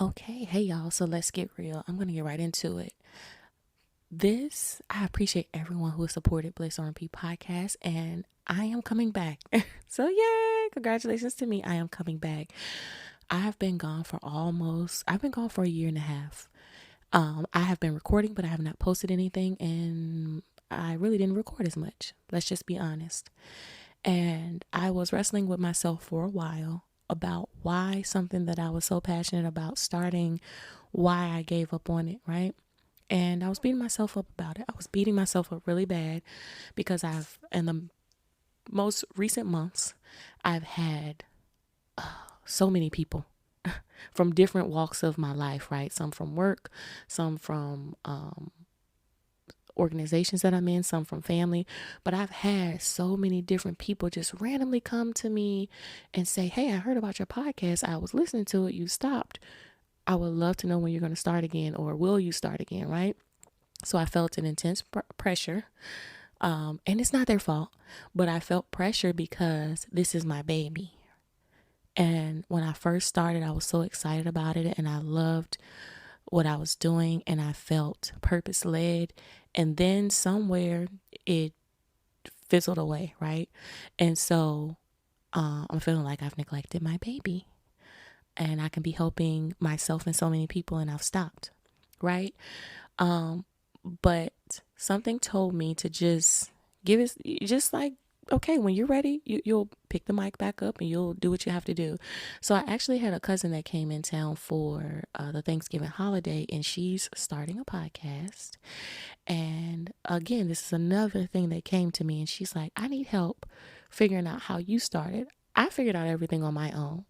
Okay, hey y'all, so let's get real. I'm gonna get right into it. I appreciate everyone who has supported Bliss R&P podcast, and I am coming back. So, yay! Congratulations to me. I am coming back. I've been gone for a year and a half. I have been recording, but I have not posted anything, and I really didn't record as much. Let's just be honest. And I was wrestling with myself for a while about why something that I was so passionate about starting, why I gave up on it, right? And I was beating myself up about it. I was beating myself up really bad because in the most recent months, I've had so many people from different walks of my life, right? Some from work, some from organizations that I'm in, some from family, but I've had so many different people just randomly come to me and say, "Hey, I heard about your podcast. I was listening to it. You stopped. I would love to know when you're going to start again, or will you start again?" Right? So I felt an intense pressure. And it's not their fault, but I felt pressure because this is my baby. And when I first started, I was so excited about it and I loved what I was doing and I felt purpose led. And then somewhere it fizzled away, right? And so I'm feeling like I've neglected my baby and I can be helping myself and so many people and I've stopped, right? Um, but something told me to just give it, just like, okay, when you're ready, you'll pick the mic back up and you'll do what you have to do. So I actually had a cousin that came in town for the Thanksgiving holiday, and she's starting a podcast. And again, this is another thing that came to me, and she's like, I need help figuring out how you started. I figured out everything on my own.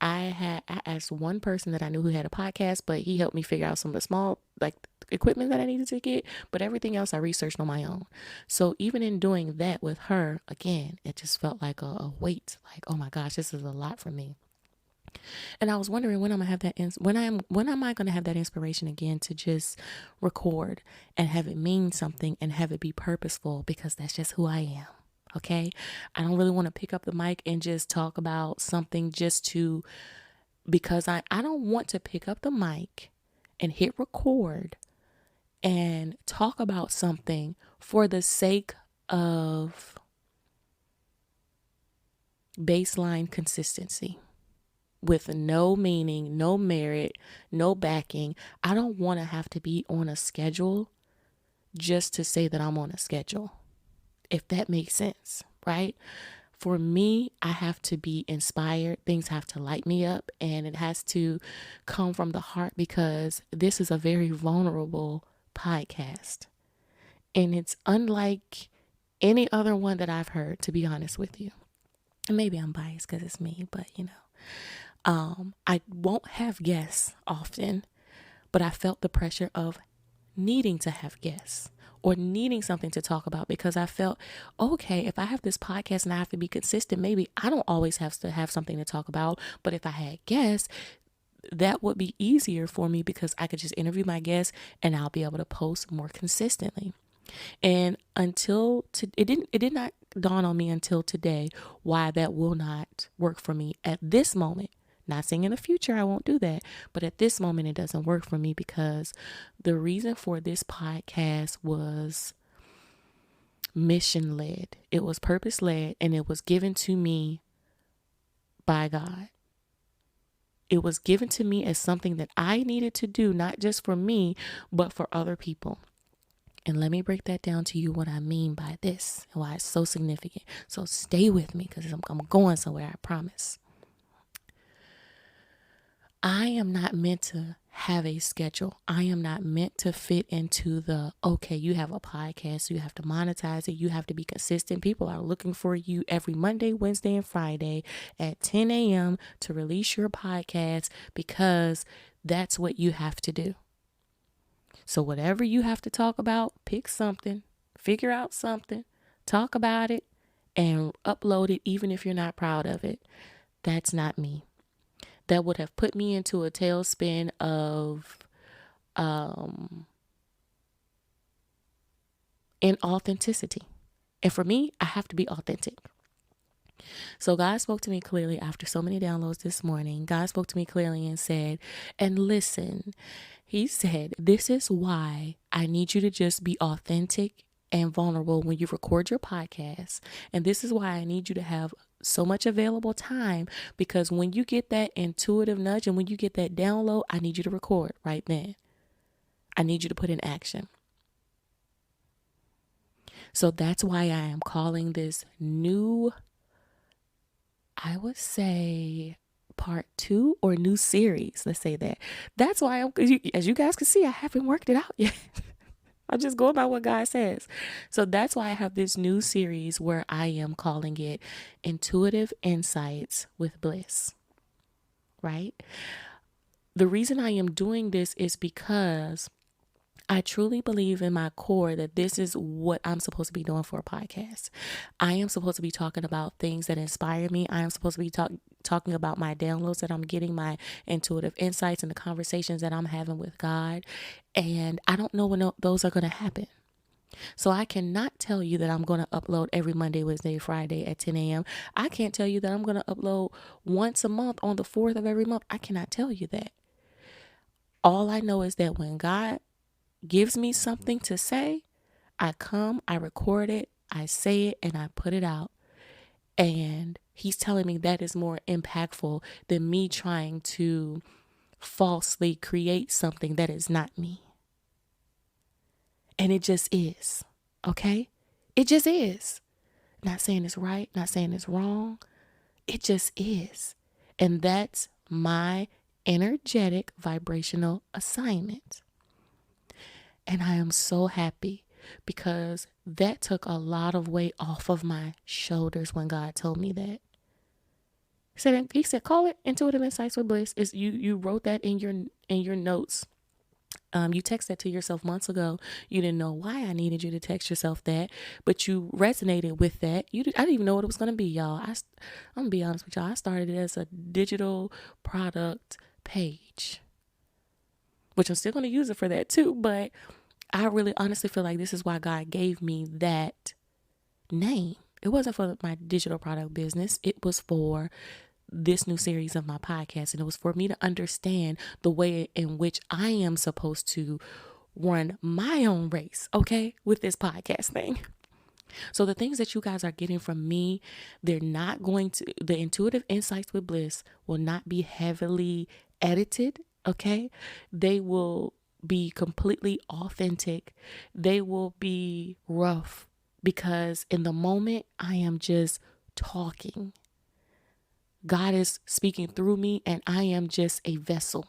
I asked one person that I knew who had a podcast, but he helped me figure out some of the small like equipment that I needed to get, but everything else I researched on my own. So even in doing that with her, again, it just felt like a weight, like, oh my gosh, this is a lot for me. And I was wondering when I'm gonna have when am I gonna have that inspiration again to just record and have it mean something and have it be purposeful, because that's just who I am. Okay. I don't really want to pick up the mic and just talk about something just to, because I don't want to pick up the mic and hit record and talk about something for the sake of baseline consistency with no meaning, no merit, no backing. I don't want to have to be on a schedule just to say that I'm on a schedule, if that makes sense, right? For me, I have to be inspired. Things have to light me up, and it has to come from the heart, because this is a very vulnerable podcast. And it's unlike any other one that I've heard, to be honest with you. And maybe I'm biased because it's me, but I won't have guests often, but I felt the pressure of needing to have guests or needing something to talk about, because I felt, okay, if I have this podcast and I have to be consistent, maybe I don't always have to have something to talk about. But if I had guests, that would be easier for me because I could just interview my guests and I'll be able to post more consistently. And it did not dawn on me until today why that will not work for me at this moment. Not saying in the future I won't do that, but at this moment it doesn't work for me, because the reason for this podcast was mission led. It was purpose led, and it was given to me by God. It was given to me as something that I needed to do, not just for me, but for other people. And let me break that down to you, what I mean by this and why it's so significant. So stay with me, because I'm going somewhere, I promise. I am not meant to have a schedule. I am not meant to fit into okay, you have a podcast, so you have to monetize it. You have to be consistent. People are looking for you every Monday, Wednesday, and Friday at 10 a.m. to release your podcast, because that's what you have to do. So whatever you have to talk about, pick something, figure out something, talk about it, and upload it, even if you're not proud of it. That's not me. That would have put me into a tailspin of inauthenticity. And for me, I have to be authentic. So God spoke to me clearly after so many downloads this morning. God spoke to me clearly and said, and listen, he said, this is why I need you to just be authentic and vulnerable when you record your podcast. And this is why I need you to have so much available time, because when you get that intuitive nudge and when you get that download, I need you to record right then. I need you to put in action. So that's why I am calling this new, I would say, part 2 or new series. Let's say that. That's why as you guys can see, I haven't worked it out yet. I just go about what God says. So that's why I have this new series where I am calling it Intuitive Insights with Bliss, right? The reason I am doing this is because I truly believe in my core that this is what I'm supposed to be doing for a podcast. I am supposed to be talking about things that inspire me. I am supposed to be talking about my downloads that I'm getting, my intuitive insights and the conversations that I'm having with God. And I don't know when those are going to happen. So I cannot tell you that I'm going to upload every Monday, Wednesday, Friday at 10 a.m. I can't tell you that I'm going to upload once a month on the 4th of every month. I cannot tell you that. All I know is that when God gives me something to say, I come, I record it, I say it, and I put it out. And he's telling me that is more impactful than me trying to falsely create something that is not me. And it just is. Okay? It just is. Not saying it's right, not saying it's wrong. It just is. And that's my energetic vibrational assignment. And I am so happy because that took a lot of weight off of my shoulders when God told me that. He said, call it Intuitive Insights with Bliss. You wrote that in your notes. You texted that to yourself months ago. You didn't know why I needed you to text yourself that, but you resonated with that. I didn't even know what it was going to be, y'all. I'm going to be honest with y'all. I started it as a digital product page, which I'm still going to use it for that too. But I really honestly feel like this is why God gave me that name. It wasn't for my digital product business. It was for this new series of my podcast. And it was for me to understand the way in which I am supposed to run my own race, okay, with this podcast thing. So the things that you guys are getting from me, the Intuitive Insights with Bliss will not be heavily edited, okay? They will be completely authentic. They will be rough because in the moment I am just talking. God is speaking through me and I am just a vessel.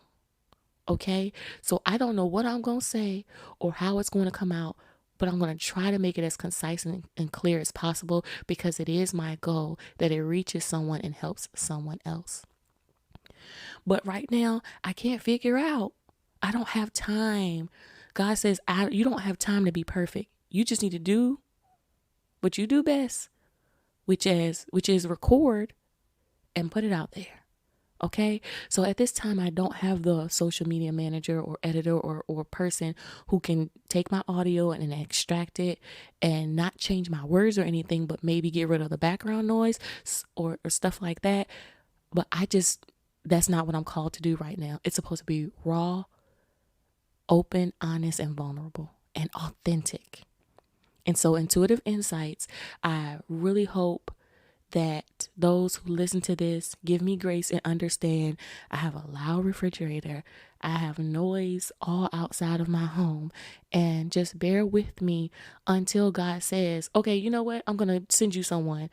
Okay? So I don't know what I'm going to say or how it's going to come out, but I'm going to try to make it as concise and clear as possible because it is my goal that it reaches someone and helps someone else. But right now, I can't figure out. I don't have time. God says, you don't have time to be perfect. You just need to do what you do best, which is record and put it out there. Okay. So at this time, I don't have the social media manager or editor or person who can take my audio and extract it and not change my words or anything, but maybe get rid of the background noise or stuff like that. But that's not what I'm called to do right now. It's supposed to be raw, open, honest, and vulnerable and authentic. And so Intuitive Insights, I really hope that those who listen to this give me grace and understand I have a loud refrigerator. I have noise all outside of my home, and just bear with me until God says, okay, you know what? I'm going to send you someone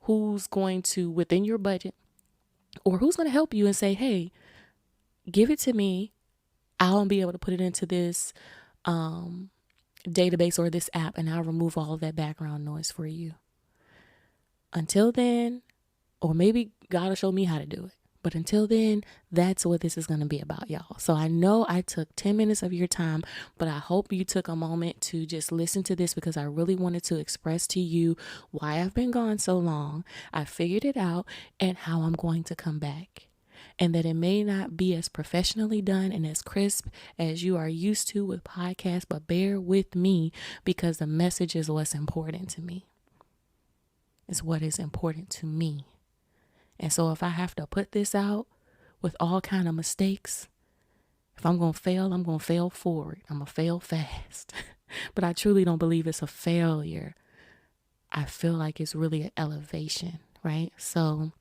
who's going to, within your budget, or who's going to help you and say, hey, give it to me. I'll be able to put it into this database or this app, and I'll remove all of that background noise for you. Until then, or maybe God will show me how to do it. But until then, that's what this is going to be about, y'all. So I know I took 10 minutes of your time, but I hope you took a moment to just listen to this because I really wanted to express to you why I've been gone so long. I figured it out and how I'm going to come back. And that it may not be as professionally done and as crisp as you are used to with podcasts, but bear with me because the message is what's important to me. is what is important to me. And so if I have to put this out with all kind of mistakes, if I'm going to fail, I'm going to fail forward. I'm going to fail fast. But I truly don't believe it's a failure. I feel like it's really an elevation, right? So,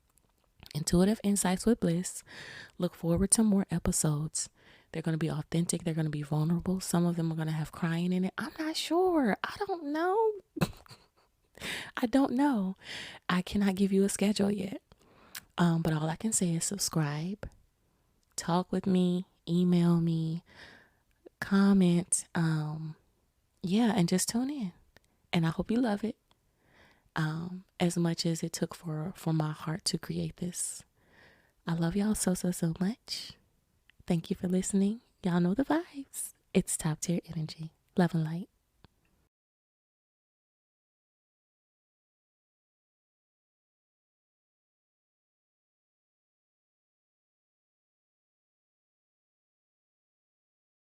Intuitive Insights with Bliss. Look forward to more episodes. They're going to be authentic. They're going to be vulnerable. Some of them are going to have crying in it. I'm not sure. I don't know. I don't know. I cannot give you a schedule yet. But all I can say is subscribe, talk with me, email me, comment. Yeah, and just tune in. And I hope you love it. As much as it took for my heart to create this. I love y'all so much. Thank you for listening. Y'all know the vibes. It's top tier energy. Love and light.